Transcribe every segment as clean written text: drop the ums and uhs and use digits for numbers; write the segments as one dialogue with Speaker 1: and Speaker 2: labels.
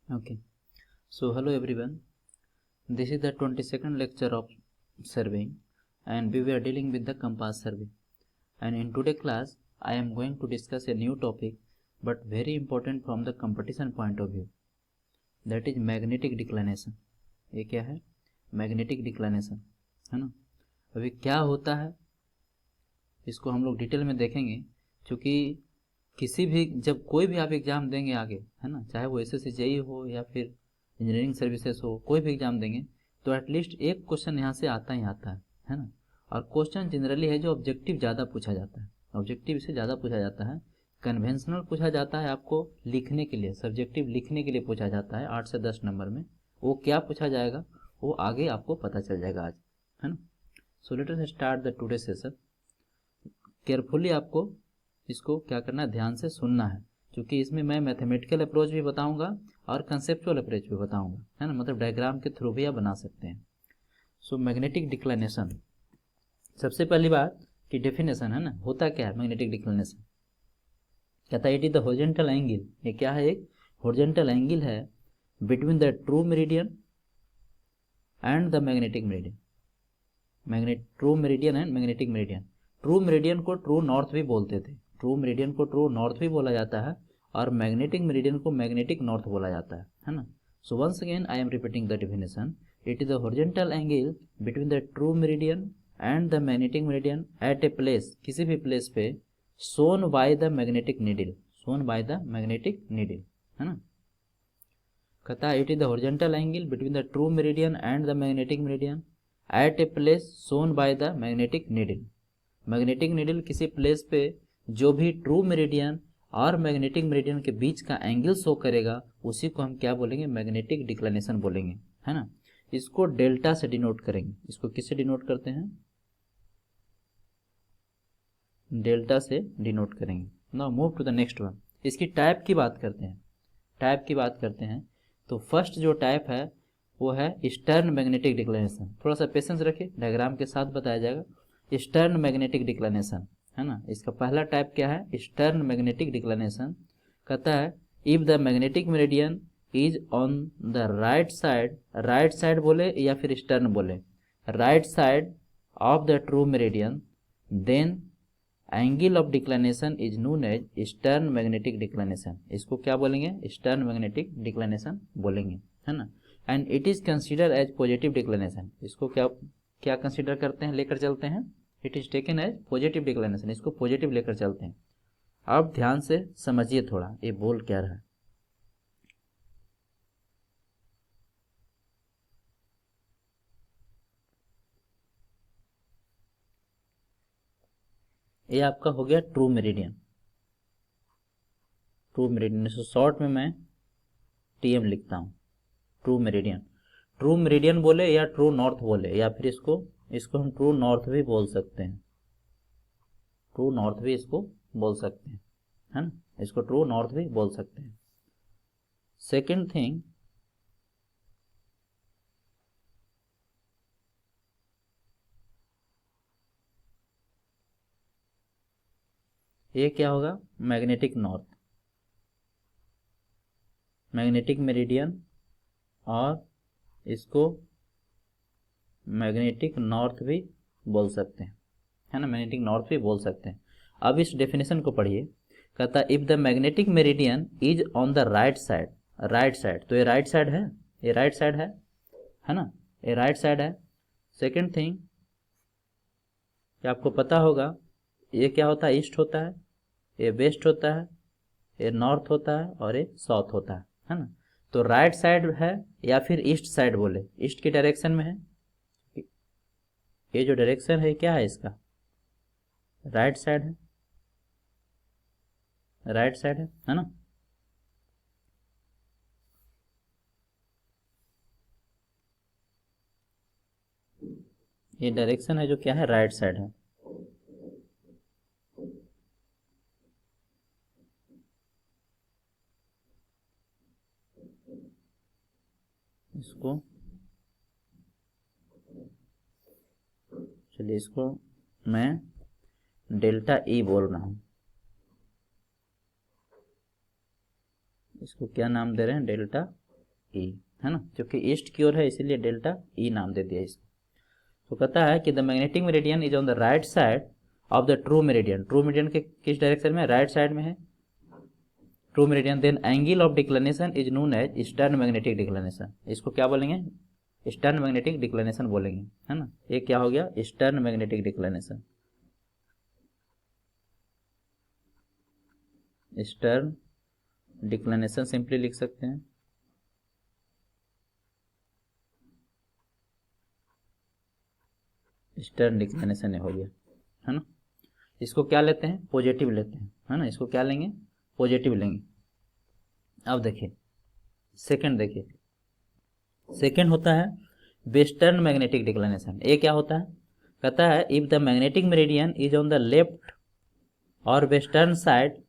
Speaker 1: Okay. So hello everyone. This is the 22nd lecture of surveying, and we were dealing with the compass survey. And in today's class, I am going to discuss a new topic, but very important from the competition point of view. That is magnetic declination. ये क्या है? Magnetic declination, है ना। अभी क्या होता है इसको हम लोग डिटेल में देखेंगे, क्योंकि किसी भी जब कोई भी आप एग्ज़ाम देंगे आगे, है ना, चाहे वो एसएससी जेई हो या फिर इंजीनियरिंग सर्विसेज हो, कोई भी एग्ज़ाम देंगे तो एटलीस्ट एक क्वेश्चन यहाँ से आता ही आता है ना। और क्वेश्चन जनरली है जो ऑब्जेक्टिव ज़्यादा पूछा जाता है, ऑब्जेक्टिव से ज़्यादा पूछा जाता है। कन्वेंशनल पूछा जाता है आपको लिखने के लिए, सब्जेक्टिव लिखने के लिए पूछा जाता है 8 से 10 नंबर में। वो क्या पूछा जाएगा वो आगे आपको पता चल जाएगा आज, है ना। सो let us start the today session. Carefully आपको इसको क्या करना है, ध्यान से सुनना है, क्योंकि इसमें मैं मैथमेटिकल अप्रोच भी बताऊंगा और कंसेप्चुअल अप्रोच भी बताऊंगा, है ना, मतलब डायग्राम के थ्रू भी आप बना सकते हैं। सो मैग्नेटिक डिक्लाइनेशन, सबसे पहली बात कि डेफिनेशन है ना, होता क्या है मैग्नेटिक डिक्लाइनेशन। कहता है it is the horizontal angle, ये क्या है, एक हॉरिजॉन्टल एंगल है between the true meridian and the magnetic meridian. True meridian and magnetic meridian. True meridian को ट्रू नॉर्थ भी बोलते थे, ट्रू मेरिडियन को ट्रू नॉर्थ भी बोला जाता है, और मैग्नेटिक मेरिडियन को मैग्नेटिक नॉर्थ बोला जाता है ना। So once again I am repeating the definition, it is the horizontal angle between the true meridian and the magnetic meridian at a place, किसी भी प्लेस पे, shown by the magnetic needle, shown by the magnetic needle, है ना। कहता है it is the horizontal angle between the true meridian and the magnetic meridian at a place shown by the magnetic needle. Magnetic needle किसी place पे जो भी true meridian और magnetic meridian के बीच का एंगल शो करेगा उसी को हम क्या बोलेंगे, मैग्नेटिक डिक्लाइनेशन बोलेंगे, है ना। इसको डेल्टा से डिनोट करेंगे। इसको किससे डिनोट करते हैं, डेल्टा से डिनोट करेंगे। Now move to the next one. इसकी टाइप की बात करते हैं, टाइप की बात करते हैं। तो फर्स्ट जो टाइप है वो है ईस्टर्न मैग्नेटिक डिक्लाइनेशन। थोड़ा सा पेशेंस रखिए, डायग्राम के साथ बताया जाएगा। ईस्टर्न मैग्नेटिक डिक्लाइनेशन, है ना। इसका पहला टाइप क्या है, ईस्टर्न मैग्नेटिक डिक्लाइनेशन। कहता है if the magnetic meridian is on the right side, right side बोले या फिर ईस्टर्न बोले, right side of the true meridian, then angle of declination is known as eastern magnetic declination. इसको क्या बोलेंगे, eastern magnetic declination बोलेंगे, है ना। And it is consider as positive declination. इसको क्या क्या कंसिडर करते हैं, लेकर चलते हैं, it is taken as positive declination. इसको पॉजिटिव लेकर चलते हैं। अब ध्यान से समझिए थोड़ा ये बोल क्या रहा है। ये आपका हो गया ट्रू मेरिडियन, ट्रू मेरिडियन। इसको शॉर्ट में मैं टीएम लिखता हूँ, ट्रू मेरिडियन। ट्रू मेरिडियन बोले या ट्रू नॉर्थ बोले, या फिर इसको इसको हम ट्रू नॉर्थ भी बोल सकते हैं, ट्रू नॉर्थ भी इसको बोल सकते हैं, है ना। इसको ट्रू नॉर्थ भी बोल सकते हैं। सेकंड थिंग, ये क्या होगा, मैग्नेटिक नॉर्थ, मैग्नेटिक मेरिडियन, और इसको मैग्नेटिक नॉर्थ भी बोल सकते हैं, है ना, मैग्नेटिक नॉर्थ भी बोल सकते हैं। अब इस डेफिनेशन को पढ़िए। कहता है if the magnetic meridian is on the right side, right side, तो ये राइट साइड है, ये राइट साइड है ना, ये राइट साइड है। सेकंड थिंग कि आपको पता होगा ये क्या होता है, ईस्ट होता है, ये वेस्ट होता है, ये नॉर्थ होता है, और ये साउथ होता है ना। तो राइट साइड है या फिर ईस्ट साइड बोले, ईस्ट की डायरेक्शन में है। ये जो डायरेक्शन है क्या है इसका, राइट साइड है, राइट साइड है ना। ये डायरेक्शन है जो क्या है, राइट साइड है। इसको चलिए, इसको मैं डेल्टा ई बोल रहा हूं, इसको क्या नाम दे रहे हैं, डेल्टा ई, है ना, क्योंकि ईस्ट की ओर है इसीलिए डेल्टा ई नाम दे दिया इसको। तो कहता है कि the magnetic meridian is on the right side of the true meridian. True meridian के किस डायरेक्शन में? राइट साइड में है true meridian. Then angle of declination is known as eastern magnetic declination. इसको क्या बोलेंगे? ईस्टर्न मैग्नेटिक डिक्लिनेशन बोलेंगे, है ना। ये क्या हो गया? Eastern magnetic declination. Eastern declination simply लिख सकते हैं। ईस्टर्न डिक्लिनेशन हो गया, है ना। इसको क्या लेते हैं? पॉजिटिव लेते हैं, है ना। इसको क्या लेंगे? पॉजिटिव लेंगे। अब देखिए सेकंड, देखिए सेकंड होता है वेस्टर्न मैग्नेटिक डिक्लिनेशन। ये क्या होता है? कहता है if the magnetic meridian is on the left और western side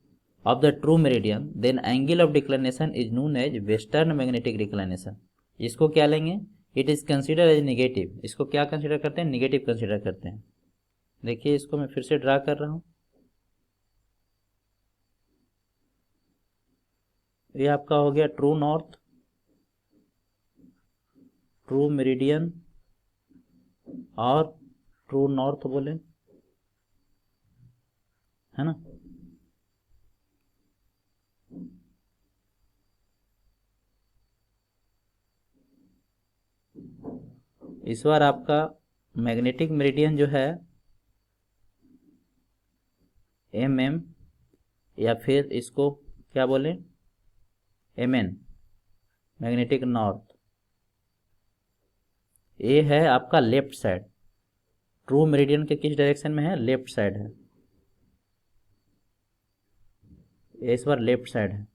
Speaker 1: of the true meridian then angle of declination is known as western magnetic declination. इसको क्या लेंगे? It is consider as negative. इसको क्या कंसिडर करते हैं? निगेटिव कंसिडर करते हैं। देखिए इसको मैं फिर से ड्रा कर रहा हूं। ये आपका हो गया ट्रू नॉर्थ, ट्रू मेरिडियन और ट्रू नॉर्थ बोले, है ना। इस बार आपका मैग्नेटिक मेरिडियन जो है MM या फिर इसको क्या बोले? MN, magnetic north. ये है आपका लेफ्ट साइड। ट्रू मेरिडियन के किस डायरेक्शन में है? लेफ्ट साइड है। ये इस बार लेफ्ट साइड है,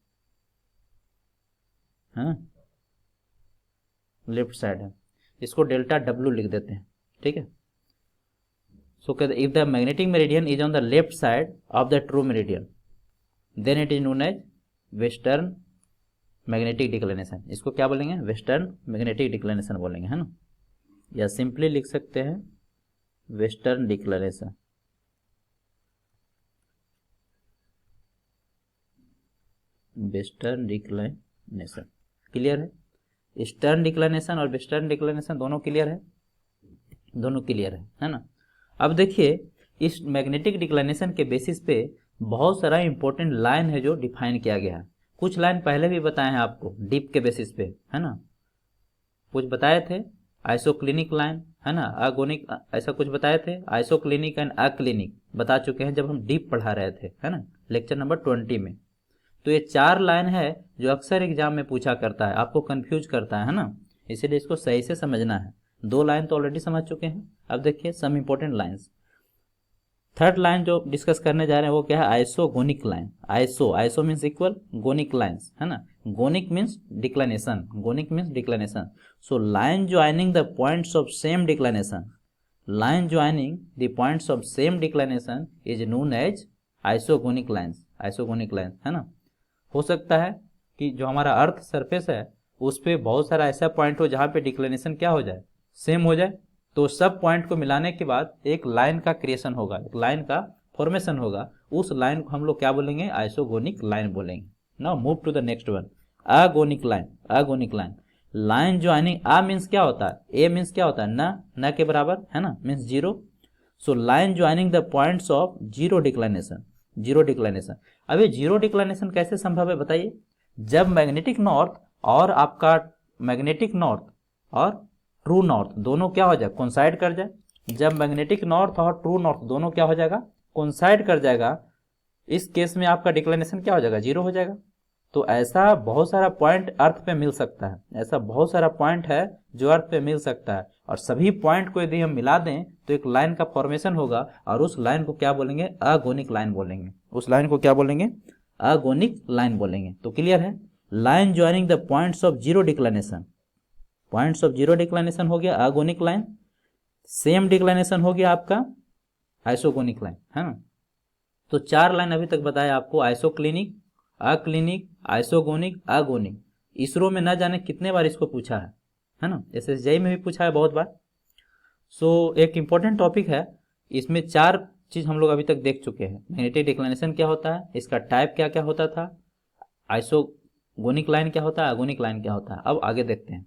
Speaker 1: हाँ लेफ्ट साइड है। इसको डेल्टा W लिख देते हैं, ठीक है। सो कहते if the magnetic meridian is on the left side of the true meridian then it is known as western magnetic declination. इसको क्या बोलेंगे? वेस्टर्न मैग्नेटिक डिक्लिनेशन बोलेंगे, है ना। या सिंपली लिख सकते हैं western declination. Western declination clear है? ईस्टर्न डिक्लिनेशन और वेस्टर्न डिक्लिनेशन दोनों क्लियर है? दोनों क्लियर है ना। अब देखिए इस मैग्नेटिक डिक्लिनेशन के बेसिस पे बहुत सारा इंपॉर्टेंट लाइन है जो डिफाइन किया गया है। कुछ लाइन पहले भी बताए हैं आपको डीप के बेसिस पे, है ना। कुछ बताए थे आइसोक्लिनिक लाइन, है ना, अगोनिक, ऐसा कुछ बताए थे। आइसोक्लिनिक एंड अक्लिनिक बता चुके हैं जब हम डीप पढ़ा रहे थे, है ना, लेक्चर नंबर 20 में। तो ये 4 लाइन है जो अक्सर एग्जाम में पूछा करता है, आपको कंफ्यूज करता है ना, इसीलिए इसको सही से समझना है। 2 लाइन तो ऑलरेडी समझ चुके हैं। अब देखिए some important lines. Third line जो डिस्कस करने जा रहे हैं वो क्या है? Isogonic line. Iso means equal, gonic lines, है ना। Gonic means declination, gonic means declination. So line joining the points of same declination, line joining the points of same declination is known as isogonic lines. Isogonic lines, है ना। हो सकता है कि जो हमारा अर्थ सरफेस है उस पर बहुत सारा ऐसा पॉइंट हो जहाँ पे डिक्लिनेशन क्या हो जाए? सेम हो जाए। तो सब पॉइंट को मिलाने के बाद एक लाइन का क्रिएशन होगा, एक लाइन का फॉर्मेशन होगा। उस लाइन को हम लोग क्या बोलेंगे? आइसोगोनिक लाइन बोलेंगे। Now move to the next one, agonic line. Agonic line, line joining, a means क्या होता है? ए मीन्स क्या होता है? न के बराबर, है ना, means zero. So line joining the points of zero declination, zero declination. अभी जीरो डिक्लिनेशन कैसे संभव है बताइए? जब मैग्नेटिक नॉर्थ और आपका मैग्नेटिक नॉर्थ और ट्रू नॉर्थ दोनों क्या हो जाए? कोइंसाइड कर जाए। जब मैग्नेटिक नॉर्थ और ट्रू नॉर्थ दोनों क्या हो जाएगा? कोइंसाइड कर जाएगा। इस केस में आपका डिक्लिनेशन क्या हो जाएगा? जीरो हो जाएगा। तो ऐसा बहुत सारा पॉइंट अर्थ पे मिल सकता है, ऐसा बहुत सारा पॉइंट है जो अर्थ पे मिल सकता है, और सभी पॉइंट को यदि हम मिला दें तो एक लाइन का फॉर्मेशन होगा, और उस लाइन को क्या बोलेंगे? अगोनिक लाइन बोलेंगे। उस लाइन को क्या बोलेंगे? अगोनिक लाइन बोलेंगे। तो क्लियर है? Line joining the points of zero declination, points of zero declination हो गया अगोनिक लाइन, सेम डिक्लिनेशन हो गया आपका आइसोगोनिक लाइन, है ना। तो 4 लाइन अभी तक बताया आपको, isoclinic, aclinic, isogonic, agonic. ISRO में न जाने कितने बार इसको पूछा है ना, SSJ में भी पूछा है बहुत बार। सो एक इंपॉर्टेंट टॉपिक है, इसमें 4 चीज हम लोग अभी तक देख चुके हैं। मैग्नेटिक डिक्लिनेशन क्या होता है, इसका टाइप क्या क्या होता था, आइसो गोनिक लाइन क्या होता है, आगोनिक लाइन क्या होता है। अब आगे देखते हैं।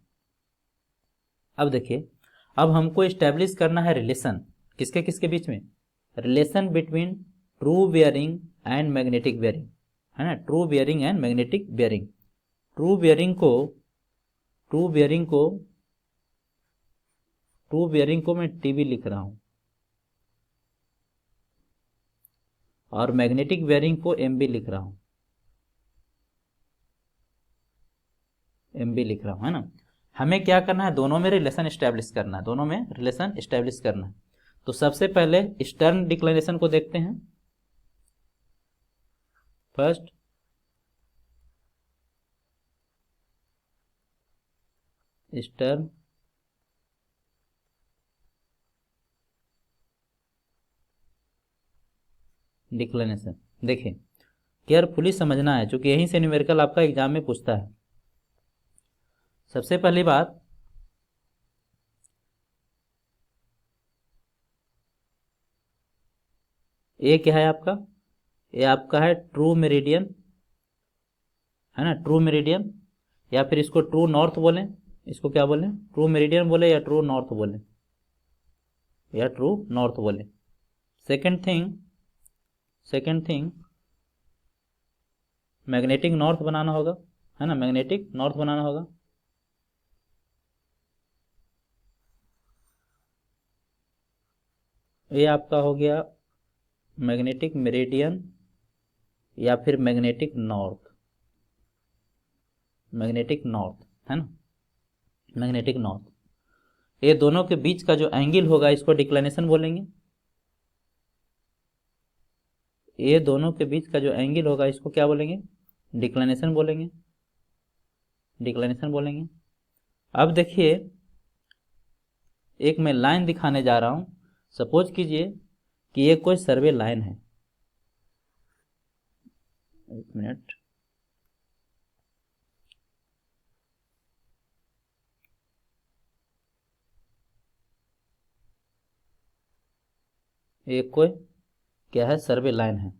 Speaker 1: अब देखिए, अब हमको इस्टेब्लिश करना है रिलेशन किसके किसके बीच में, relation between true bearing and magnetic bearing, है ना। True bearing and magnetic bearing. True bearing को ट्रू बियरिंग को ट्रू बियरिंग को मैं टीबी लिख रहा हूं और मैग्नेटिक बियरिंग को एमबी लिख रहा हूं, एमबी लिख रहा हूं, है ना। हमें क्या करना है, दोनों में रिलेशन एस्टेब्लिश करना है, दोनों में रिलेशन एस्टेब्लिश करना है। तो सबसे पहले स्टर्न डिक्लेरेशन को देखते हैं। First stern declaration. देखिए, केयरफुली समझना है क्योंकि यहीं से न्यूमेरिकल आपका एग्जाम में पूछता है। सबसे पहली बात, ये क्या है आपका, ये आपका है ट्रू मेरिडियन, है ना, ट्रू मेरिडियन, या फिर इसको ट्रू नॉर्थ बोलें, इसको क्या बोलें, ट्रू मेरिडियन बोले या ट्रू नॉर्थ बोलें, या ट्रू नॉर्थ बोलें। सेकेंड थिंग मैग्नेटिक नॉर्थ बनाना होगा, है ना, मैग्नेटिक नॉर्थ बनाना होगा। ये आपका हो गया मैग्नेटिक मेरिडियन या फिर मैग्नेटिक नॉर्थ, मैग्नेटिक नॉर्थ, है ना, मैग्नेटिक नॉर्थ। ये दोनों के बीच का जो एंगल होगा इसको डिक्लिनेशन बोलेंगे। ये दोनों के बीच का जो एंगल होगा इसको क्या बोलेंगे, डिक्लिनेशन बोलेंगे, डिक्लिनेशन बोलेंगे। अब देखिए, एक मैं लाइन दिखाने जा रहा हूं। सपोज कीजिए कि ये कोई सर्वे लाइन है, एक मिनट, ये कोई क्या है, सर्वे लाइन है।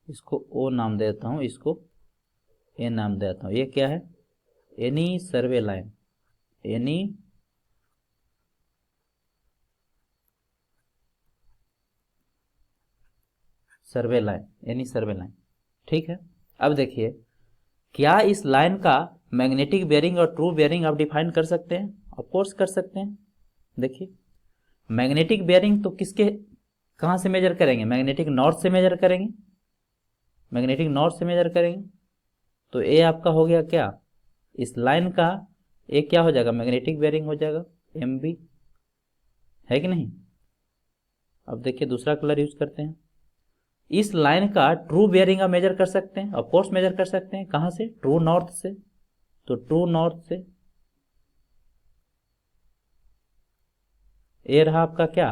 Speaker 1: इसको ओ नाम देता हूं, इसको ए नाम देता हूं। ये क्या है, एनी सर्वे लाइन, एनी सर्वे लाइन, एनी सर्वे लाइन, ठीक है। अब देखिए, क्या इस लाइन का मैग्नेटिक बेयरिंग और ट्रू बेयरिंग आप डिफाइन कर सकते हैं, ऑफ कोर्स कर सकते हैं। देखिए, मैग्नेटिक बेयरिंग तो किसके कहां से मेजर करेंगे, मैग्नेटिक नॉर्थ से मेजर करेंगे, मैग्नेटिक नॉर्थ से मेजर करेंगे। तो ए आपका हो गया क्या, इस लाइन का ए क्या हो जाएगा, मैग्नेटिक बेयरिंग हो जाएगा, एम बी, है कि नहीं। अब देखिए दूसरा कलर यूज करते हैं। इस लाइन का ट्रू बेयरिंग आप मेजर कर सकते हैं, ऑफ कोर्स मेजर कर सकते हैं। कहां से, ट्रू नॉर्थ से। तो ट्रू नॉर्थ से ए रहा आपका क्या,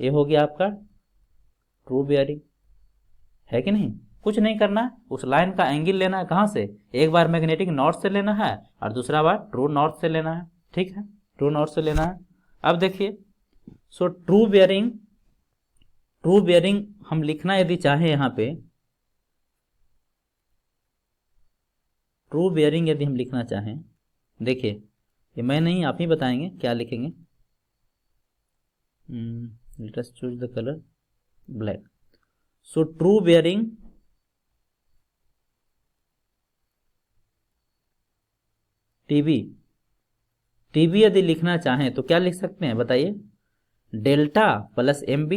Speaker 1: ये हो गया आपका ट्रू बेयरिंग, है कि नहीं। कुछ नहीं करना है, उस लाइन का एंगल लेना है, कहां से, एक बार मैग्नेटिक नॉर्थ से लेना है और दूसरा बार ट्रू नॉर्थ से लेना है, ठीक है, ट्रू नॉर्थ से लेना है। अब देखिए, सो ट्रू बेयरिंग हम लिखना यदि चाहे, यहां पे ट्रू बेयरिंग यदि हम लिखना चाहें, देखिए ये मैं नहीं, आप ही बताएंगे क्या लिखेंगे। Let us choose the colour black. So true bearing TB, TB यदि लिखना चाहें तो क्या लिख सकते हैं बताइए, डेल्टा प्लस एम बी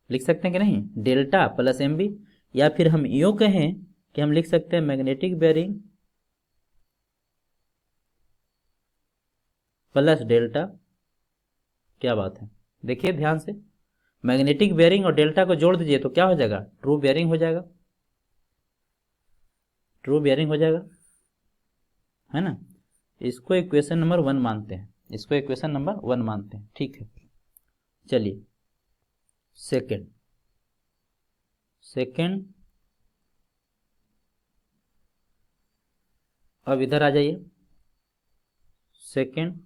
Speaker 1: लिख सकते हैं कि नहीं, डेल्टा प्लस एम बी। या फिर हम यूं कहें कि हम लिख सकते हैं मैग्नेटिक बेयरिंग प्लस डेल्टा। क्या बात है, देखिए ध्यान से, मैग्नेटिक बेयरिंग और डेल्टा को जोड़ दीजिए तो क्या हो जाएगा, ट्रू बेयरिंग हो जाएगा, ट्रू बेयरिंग हो जाएगा, है ना। इसको इक्वेशन नंबर 1 मानते हैं, इसको इक्वेशन नंबर 1 मानते हैं, ठीक है। चलिए सेकेंड अब इधर आ जाइए। Second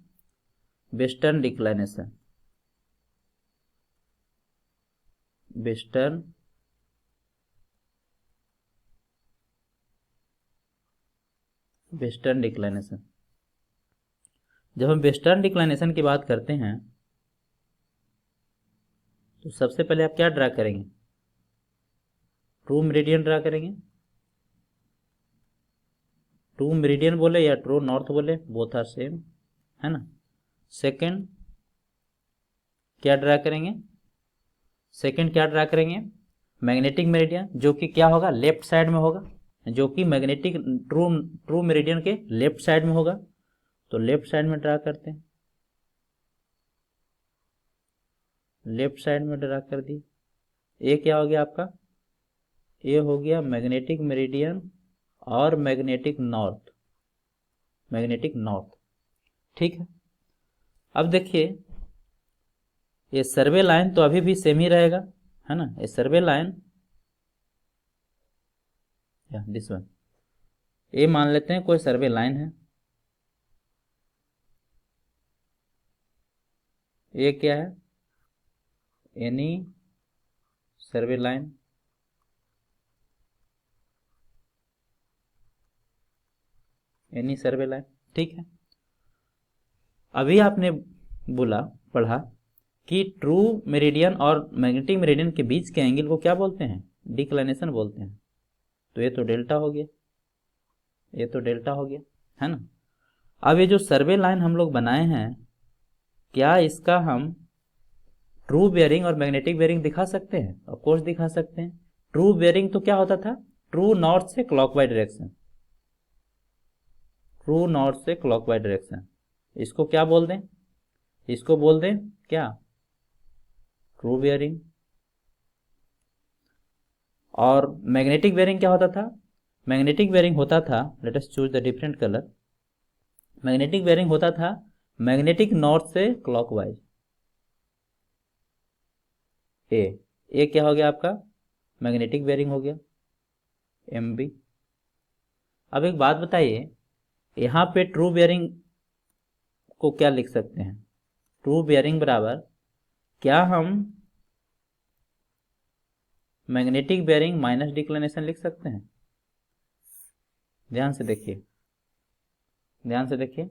Speaker 1: western declination, western western declination. जब हम वेस्टर्न डिक्लाइनेशन की बात करते हैं तो सबसे पहले आप क्या ड्रा करेंगे? ट्रू मेरिडियन ड्रा करेंगे। ट्रू मेरिडियन बोले या ट्रू नॉर्थ बोले, बोथ आर सेम, है ना। सेकंड क्या ड्रा करेंगे? मैग्नेटिक मेरिडियन, जो कि क्या होगा? लेफ्ट साइड में होगा, जो कि मैग्नेटिक ट्रू मेरिडियन के लेफ्ट साइड में होगा। तो लेफ्ट साइड में ड्रा करते हैं, लेफ्ट साइड में ड्रा कर दी। ए क्या हो गया आपका? ए हो गया मैग्नेटिक मेरिडियन और मैग्नेटिक नॉर्थ, ठीक है। अब देखिए ये सर्वे लाइन तो अभी भी सेम ही रहेगा, है ना। ये सर्वे लाइन दिस वन, ये मान लेते हैं कोई सर्वे लाइन है। ये क्या है? एनी सर्वे लाइन, ठीक है। अभी आपने पढ़ा कि ट्रू मेरिडियन और मैग्नेटिक मेरिडियन के बीच के एंगल को क्या बोलते हैं? डिक्लाइनेशन बोलते हैं। तो ये तो डेल्टा हो गया, है ना। अब ये जो सर्वे लाइन हम लोग बनाए हैं, क्या इसका हम ट्रू बेयरिंग और मैग्नेटिक बेयरिंग दिखा सकते हैं? ऑफ कोर्स दिखा सकते हैं। ट्रू बेयरिंग तो क्या होता था? ट्रू नॉर्थ से क्लॉकवाइज डायरेक्शन, इसको क्या बोल दें? इसको बोल दें क्या? True bearing. और मैग्नेटिक बेयरिंग क्या होता था? मैग्नेटिक बेयरिंग होता था, let us choose the different colour. Magnetic bearing होता था मैग्नेटिक नॉर्थ से क्लॉकवाइज। ए क्या हो गया आपका? मैग्नेटिक बेयरिंग हो गया, MB। अब एक बात बताइए, यहाँ पे ट्रू बेयरिंग को क्या लिख सकते हैं? ट्रू बेयरिंग बराबर क्या हम मैग्नेटिक बेयरिंग माइनस डिक्लाइनेशन लिख सकते हैं? ध्यान से देखिए,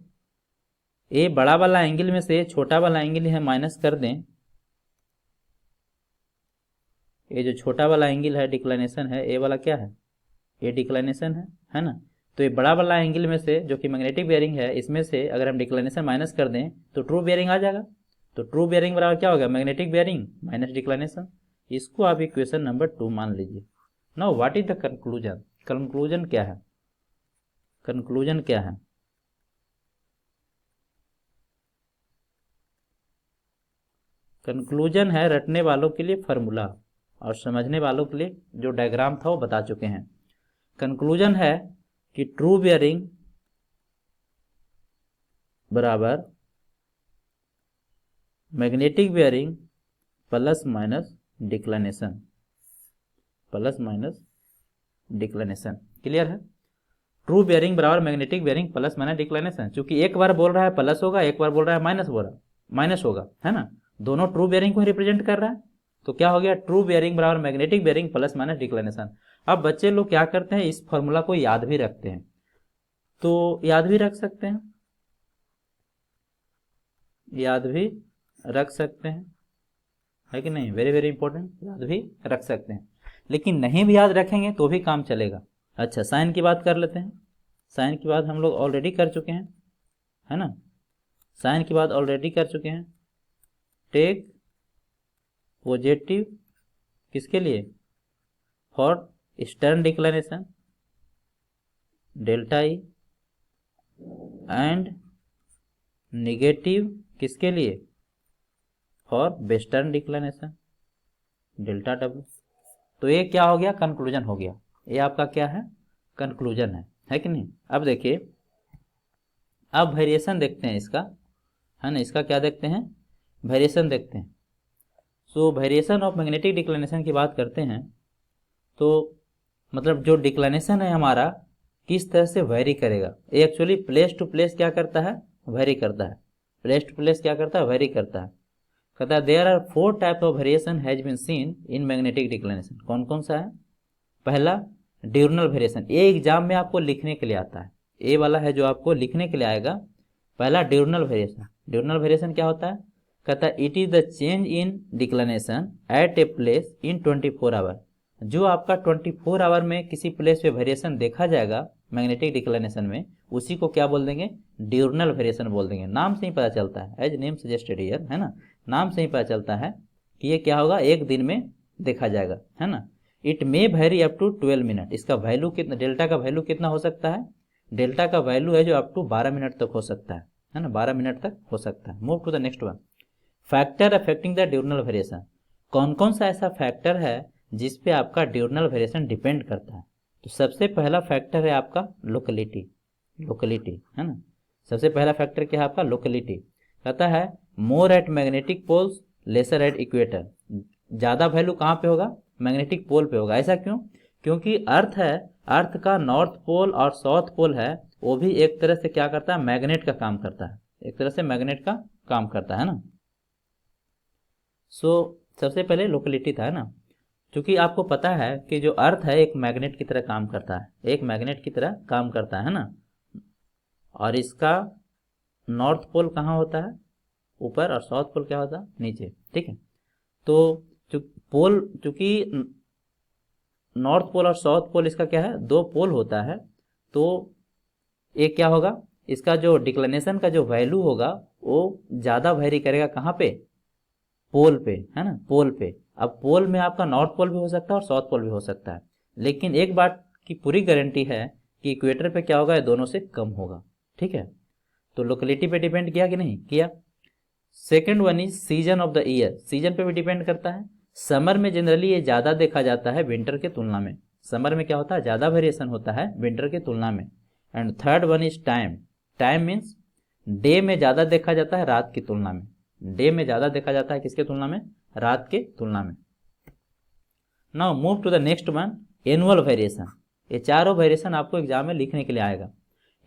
Speaker 1: ए बड़ा वाला एंगल में से छोटा वाला एंगल है माइनस कर दें। ये जो छोटा वाला एंगल है डिक्लाइनेशन है, ए वाला क्या है? ये डिक्लाइनेशन है ना। तो ये बड़ा वाला एंगल में से जो कि मैग्नेटिक बेयरिंग है, इसमें से अगर हम डिक्लाइनेशन माइनस कर दें तो ट्रू बेयरिंग आ जाएगा। तो ट्रू बेयरिंग बराबर क्या होगा? Magnetic bearing minus declination. इसको आप इक्वेशन नंबर 2 मान लीजिए। Now what is the conclusion? Conclusion क्या है? कंक्लूजन है रटने वालों के लिए फार्मूला और समझने वालों के लिए जो डायग्राम था वो बता चुके हैं। कंक्लूजन है कि ट्रू बेयरिंग बराबर magnetic bearing plus minus declination, clear है। ट्रू बेयरिंग बराबर magnetic bearing plus minus declination. चूंकि एक बार बोल रहा है प्लस होगा, एक बार बोल रहा है माइनस होगा, है ना। दोनों ट्रू बेयरिंग को रिप्रेजेंट कर रहा है। तो क्या हो गया? ट्रू बेयरिंग बराबर magnetic bearing plus minus declination. अब बच्चे लोग क्या करते हैं? इस फॉर्मूला को याद भी रखते हैं। तो याद भी रख सकते हैं, है कि नहीं? वेरी वेरी इंपॉर्टेंट, याद भी रख सकते हैं। लेकिन नहीं भी याद रखेंगे तो भी काम चलेगा। अच्छा, साइन की बात कर लेते हैं। साइन की बात हम लोग ऑलरेडी कर चुके हैं, है ना। टेक पॉजिटिव किसके लिए? For eastern declination delta E, and negative किसके लिए? For western declination delta W. तो ये क्या हो गया? कंक्लूजन हो गया। ये आपका क्या है? कंक्लूजन है कि नहीं। अब देखिए, अब वेरिएशन देखते हैं इसका, है ना। इसका क्या देखते हैं? वेरिएशन देखते हैं। सो वेरिएशन ऑफ मैग्नेटिक डिक्लाइनेशन की बात करते हैं तो मतलब जो डिक्लाइनेशन है हमारा किस तरह से वेरी करेगा। ये एक्चुअली प्लेस टू प्लेस क्या करता है? वेरी करता है। कहता है there are 4 type of variation has been seen in magnetic declination. कौन कौन सा है? पहला ड्यूरनल वेरिएशन। ये एग्जाम में आपको लिखने के लिए आता है, ए वाला है जो आपको लिखने के लिए आएगा। पहला डिurnal वेरिएशन। डिurnal वेरिएशन क्या होता है? कहता है it is the change in declination at a place in 24 hour. जो आपका 24 आवर में किसी प्लेस पे वेरिएशन देखा जाएगा मैग्नेटिक डिक्लिनेशन में, उसी को क्या बोल देंगे? डिurnal वेरिएशन बोल देंगे। नाम से ही पता चलता है, एज नेम सजेस्टेड हियर, है ना, नाम से ही पता चलता है कि ये क्या होगा, एक दिन में देखा जाएगा, है ना। It may vary up to 12 minute. इसका वैल्यू कितना, डेल्टा का वैल्यू कितना हो सकता है? डेल्टा का वैल्यू है जो अप टू 12 मिनट तक हो सकता है ना, 12 मिनट तक हो सकता है। Move to the next one. Factor affecting the diurnal variation. कौन कौन सा ऐसा फैक्टर है जिस पे आपका डिurnal वेरिएशन डिपेंड करता है? तो सबसे पहला फैक्टर है आपका लोकेलिटी। लोकेलिटी, है ना। सबसे पहला फैक्टर क्या है आपका? लोकेलिटी। कहता है more at magnetic poles lesser at equator. ज़्यादा वैल्यू कहाँ पे होगा? मैग्नेटिक पोल पे होगा। ऐसा क्यों? क्योंकि अर्थ है, अर्थ का नॉर्थ पोल और साउथ पोल है, वो भी एक तरह से क्या करता है? मैग्नेट का काम करता है, एक तरह से मैग्नेट का काम करता है ना। सो सबसे पहले लोकेलिटी था, है ना। क्योंकि आपको पता है कि जो अर्थ है एक मैग्नेट की तरह काम करता है, एक मैग्नेट की तरह काम करता है ना। और इसका नॉर्थ पोल कहाँ होता है? ऊपर, और साउथ पोल क्या होता है? नीचे, ठीक है। तो चूंकि नॉर्थ पोल और साउथ पोल इसका क्या है? दो पोल होता है। तो एक क्या होगा, इसका जो डिक्लिनेशन का जो वैल्यू होगा वो ज़्यादा वेरी करेगा कहाँ पे? पोल पे, है ना, पोल पे। अब पोल में आपका नॉर्थ पोल भी हो सकता है और साउथ पोल भी हो सकता है, लेकिन एक बात की पूरी गारंटी है कि इक्वेटर पे क्या होगा? ये दोनों से कम होगा, ठीक है। तो लोकेलिटी पे डिपेंड किया कि नहीं किया? Second one is season of the year. Season पे भी डिपेंड करता है। समर में जनरली ये ज़्यादा देखा जाता है विंटर के तुलना में। समर में क्या होता है? ज़्यादा वेरिएशन होता है विंटर के तुलना में। And third one is time. Time means day में ज़्यादा देखा जाता है रात की तुलना में। डे में ज़्यादा देखा जाता है किसके तुलना में? रात के तुलना में। Now move to the next one, annual variation. ये चारों वेरिएशन आपको एग्जाम में लिखने के लिए आएगा।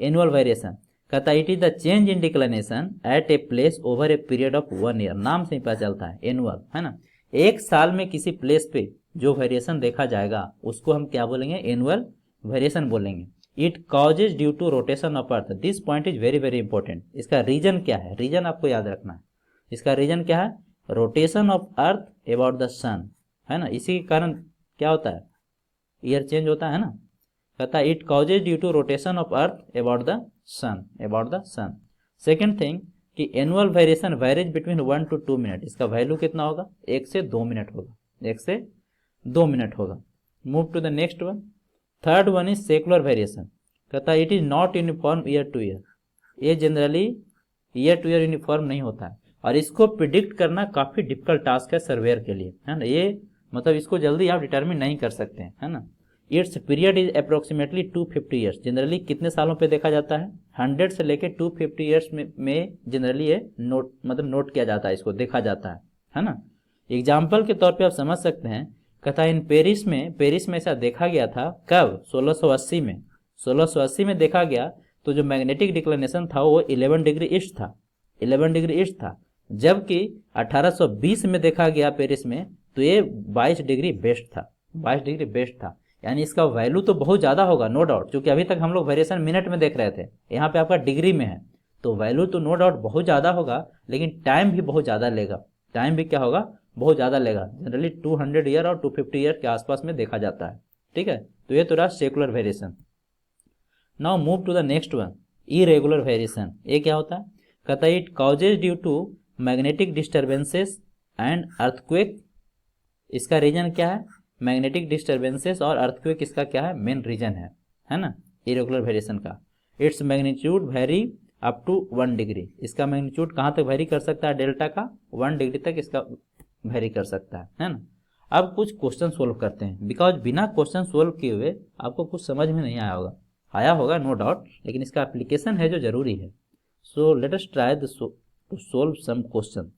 Speaker 1: एनुअल वेरिएशन कहता है it is the change in declination at a place over a period of 1 year. नाम से ही पता चलता है एनुअल, है ना। एक साल में किसी प्लेस पे जो वेरिएशन देखा जाएगा उसको हम क्या बोलेंगे? एनुअल वेरिएशन बोलेंगे। It causes due to rotation of earth. This point is very very important. इसका रीजन क्या है? रीजन आपको याद रखना है। इसका रीजन क्या है? Rotation of earth about the sun, है ना। इसी के कारण क्या होता है? ईयर चेंज होता है ना। कहता है it causes due to rotation of earth about the sun, about the sun. Second thing कि annual variation varies between 1 to 2 minute. इसका वैल्यू कितना होगा? 1 से 2 मिनट होगा, 1 से 2 मिनट होगा। Move to the next one. Third one is secular variation. कहता है it is not uniform year to year. ये generally year to year uniform नहीं होता है, और इसको प्रिडिक्ट करना काफ़ी डिफिकल्ट टास्क है सर्वेयर के लिए, है ना। ये मतलब इसको जल्दी आप डिटर्मिन नहीं कर सकते हैं, है ना। It's period is approximately 250 years. Generally कितने सालों पे देखा जाता है? 100 से लेके 250 ईयर्स में जनरली ये नोट मतलब नोट किया जाता है, इसको देखा जाता है ना। एग्जाम्पल के तौर पे आप समझ सकते हैं। कथा इन पेरिस में ऐसा देखा गया था। कब? 1680 में। 1680 में देखा गया तो जो मैग्नेटिक डिक्लिनेशन था वो 11 डिग्री ईस्ट था, 11 डिग्री ईस्ट था। जबकि 1820 में देखा गया पेरिस में तो ये 22 डिग्री वेस्ट था, 22 डिग्री वेस्ट था। यानी इसका वैल्यू तो बहुत ज़्यादा होगा, नो डाउट, क्योंकि अभी तक हम लोग वेरिएशन मिनट में देख रहे थे, यहाँ पे आपका डिग्री में है। तो वैल्यू तो नो डाउट बहुत ज़्यादा होगा, लेकिन टाइम भी बहुत ज़्यादा लेगा। टाइम भी क्या होगा? बहुत ज़्यादा लेगा। जनरली 200 ईयर और 250 ईयर के आसपास में देखा जाता है, ठीक है। तो ये तो रहा secular variation. Now move to the next one, irregular variation. ये क्या होता है? कहता है it causes due to magnetic disturbances and earthquake. इसका रीजन क्या है? मैग्नेटिक डिस्टर्बेंसेस और अर्थक्वेक इसका क्या है? मेन रीजन है ना, इरेगुलर वेरिएशन का। Its magnitude vary up to 1 degree. इसका मैग्नीट्यूड कहाँ तक वेरी कर सकता है? डेल्टा का 1 डिग्री तक इसका वेरी कर सकता है ना। अब कुछ क्वेश्चन सोल्व करते हैं, बिकॉज बिना क्वेश्चन सोल्व किए हुए आपको कुछ समझ में नहीं आया होगा नो डाउट, लेकिन इसका एप्लीकेशन है जो जरूरी है। So let us try to solve some question.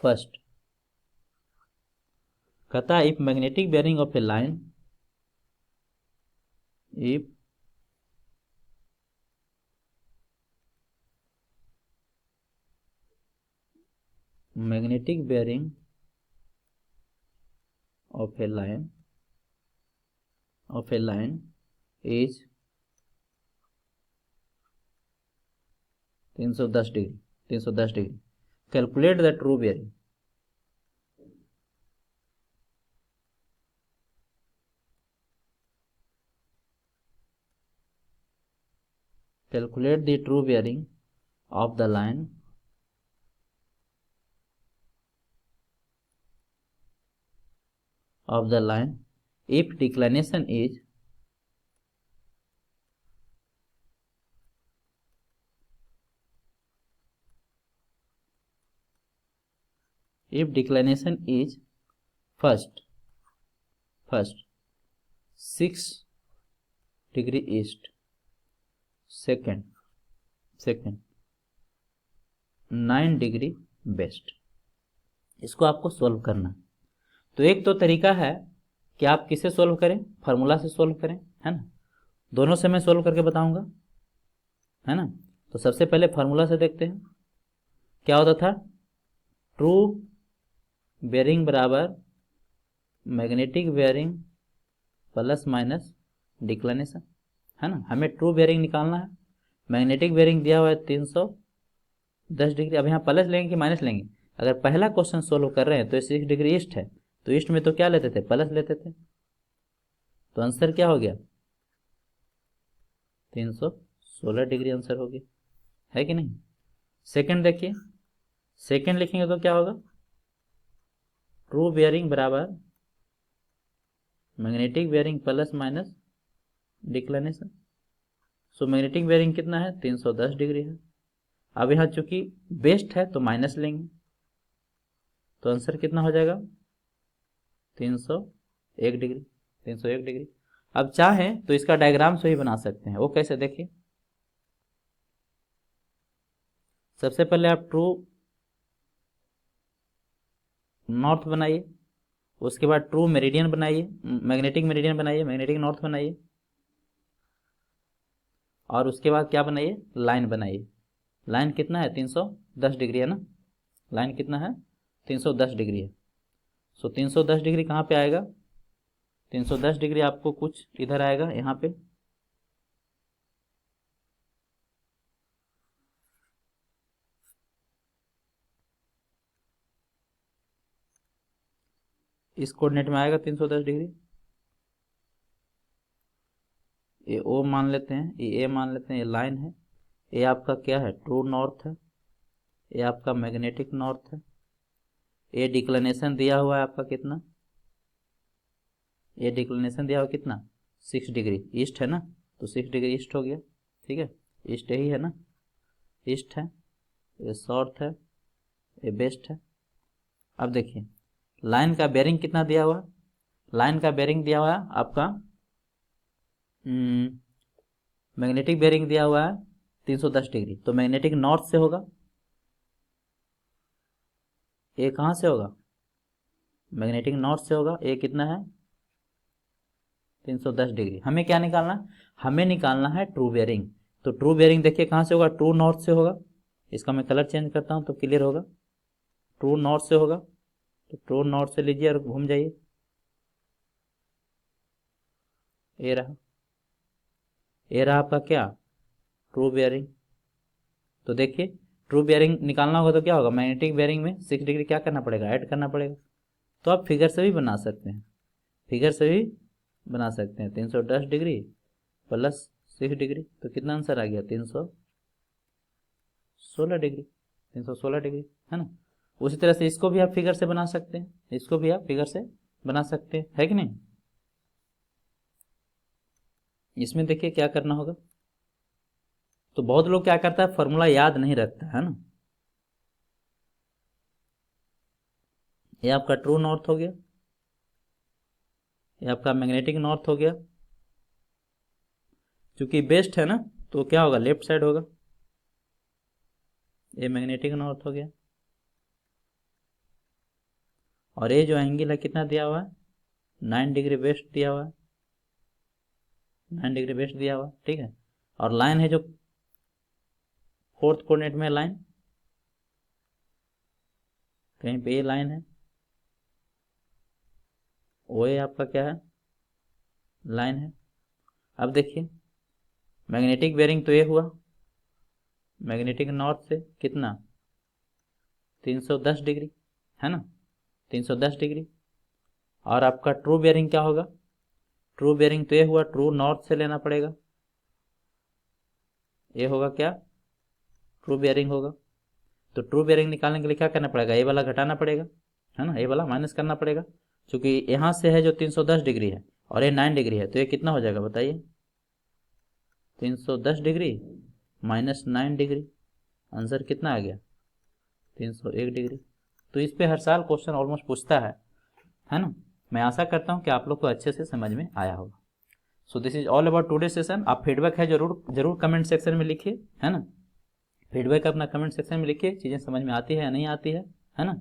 Speaker 1: First कहता है if magnetic bearing of a line, if magnetic bearing of a line is 310 degree 310 degree. Calculate the true bearing. Calculate the true bearing of the line if declination is first 6 degree east, second 9 degree west. इसको आपको solve करना। तो एक तो तरीका है कि आप किसे सोल्व करें, फार्मूला से सोल्व करें, है ना। दोनों से मैं सोल्व करके बताऊंगा, है ना। तो सबसे पहले फार्मूला से देखते हैं क्या होता था। ट्रू बेयरिंग बराबर magnetic bearing plus minus declination, है ना। हमें ट्रू बेयरिंग निकालना है। मैग्नेटिक बेयरिंग दिया हुआ है 310 डिग्री। अब यहाँ प्लस लेंगे कि माइनस लेंगे। अगर पहला क्वेश्चन सोल्व कर रहे हैं तो 6 डिग्री ईस्ट है, तो ईस्ट में तो क्या लेते थे, प्लस लेते थे। तो आंसर क्या हो गया, 316 डिग्री आंसर हो गया, है कि नहीं। सेकंड देखिए, सेकंड लिखेंगे तो क्या होगा, ट्रू बेयरिंग बराबर magnetic bearing plus minus declination. So magnetic bearing कितना है, 310 डिग्री है। अब यहाँ चूंकि बेस्ट है तो माइनस लेंगे, तो आंसर कितना हो जाएगा, 301 डिग्री 301 डिग्री। अब चाहें तो इसका डायग्राम से ही बना सकते हैं। वो कैसे, देखिए। सबसे पहले आप ट्रू नॉर्थ बनाइए, उसके बाद ट्रू मेरिडियन बनाइए, मैग्नेटिक मेरिडियन बनाइए, मैग्नेटिक नॉर्थ बनाइए, और उसके बाद क्या बनाइए, लाइन बनाइए। लाइन कितना है, 310 डिग्री है ना। लाइन कितना है, 310 डिग्री है। सो 310 डिग्री कहाँ पे आएगा, 310 डिग्री आपको कुछ इधर आएगा, यहाँ पे। इस कोऑर्डिनेट में आएगा 310 डिग्री। ये ओ मान लेते हैं, ये ए मान लेते हैं, ये लाइन है। ये आपका क्या है, ट्रू नॉर्थ है। ये आपका मैग्नेटिक नॉर्थ है। ये डिक्लिनेशन दिया हुआ है आपका कितना, ये डिक्लिनेशन दिया हुआ कितना, 6 डिग्री ईस्ट है ना। तो 6 डिग्री ईस्ट हो गया, ठीक है। ईस्ट यही है ना, ईस्ट है। ये साउथ है, ये वेस्ट है। अब देखिए लाइन का बेयरिंग कितना दिया हुआ, लाइन का बेयरिंग दिया हुआ है आपका, मैग्नेटिक बेयरिंग दिया हुआ है 310 डिग्री। तो मैग्नेटिक नॉर्थ से होगा, ये कहाँ से होगा, मैग्नेटिक नॉर्थ से होगा। ये कितना है, 310 डिग्री। हमें क्या निकालना, हमें निकालना है ट्रू बेयरिंग। तो ट्रू बेयरिंग देखिए कहाँ से होगा, ट्रू नॉर्थ से होगा। इसका मैं कलर चेंज करता हूँ तो क्लियर होगा। ट्रू नॉर्थ से होगा, तो ट्रू नॉर्थ से लीजिए और घूम जाइए, ये रहा, ये रहा आपका क्या, ट्रू बेयरिंग। तो देखिए ट्रू बेयरिंग निकालना होगा तो क्या होगा, मैग्नेटिक बेयरिंग में 6 डिग्री क्या करना पड़ेगा, ऐड करना पड़ेगा। तो आप फिगर से भी बना सकते हैं, फिगर से भी बना सकते हैं। 310 डिग्री प्लस 6 डिग्री, तो कितना आंसर आ गया, 316 डिग्री 316 डिग्री, है ना। उसी तरह से इसको भी आप फिगर से बना सकते हैं, इसको भी आप फिगर से बना सकते हैं, है कि नहीं। इसमें देखिए क्या करना होगा। तो बहुत लोग क्या करता है, फॉर्मूला याद नहीं रखता है ना। ये आपका ट्रू नॉर्थ हो गया, ये आपका मैग्नेटिक नॉर्थ हो गया। क्योंकि बेस्ट है ना, तो क्या होगा, लेफ्ट साइड होगा। ये मैग्नेटिक नॉर्थ हो गया। और ये जो एंगल है कितना दिया हुआ है, 9 डिग्री वेस्ट दिया हुआ है, 9 डिग्री वेस्ट दिया हुआ, ठीक है। और लाइन है जो फोर्थ कोऑर्डिनेट में लाइन, कहीं पे ये लाइन है, वो ये आपका क्या है, लाइन है। अब देखिए मैग्नेटिक बेयरिंग तो ये हुआ, मैग्नेटिक नॉर्थ से कितना 310 डिग्री है ना, 310 डिग्री। और आपका ट्रू बेयरिंग क्या होगा, ट्रू बेयरिंग तो ये हुआ, ट्रू नॉर्थ से लेना पड़ेगा, ये होगा क्या ट्रू बेयरिंग होगा। तो ट्रू बेयरिंग निकालने के लिए क्या करना पड़ेगा, ये वाला घटाना पड़ेगा है ना, ये वाला माइनस करना पड़ेगा, क्योंकि यहाँ से है जो 310 डिग्री है और ये 9 डिग्री है, तो ये कितना हो जाएगा बताइए, 310 डिग्री माइनस 9 डिग्री, आंसर कितना आ गया 301 डिग्री। तो इस पे हर साल क्वेश्चन ऑलमोस्ट पूछता है ना। मैं आशा करता हूँ कि आप लोग को अच्छे से समझ में आया होगा। So this is all about today session. आप फीडबैक है जरूर कमेंट सेक्शन में लिखिए, है ना, फीडबैक अपना कमेंट सेक्शन में लिखिए, चीज़ें समझ में आती है या नहीं आती है ना।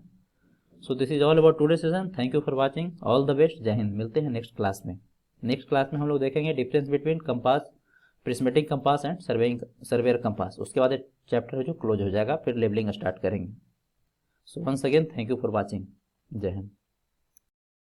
Speaker 1: So this is all about today session. Thank you for watching, all the best, जय हिंद। मिलते हैं नेक्स्ट क्लास में। नेक्स्ट क्लास में हम लोग देखेंगे difference between compass, prismatic compass and surveyor compass. उसके बाद एक चैप्टर है जो क्लोज हो जाएगा, फिर लेबलिंग स्टार्ट करेंगे। So once again thank you for watching, जय हिंद।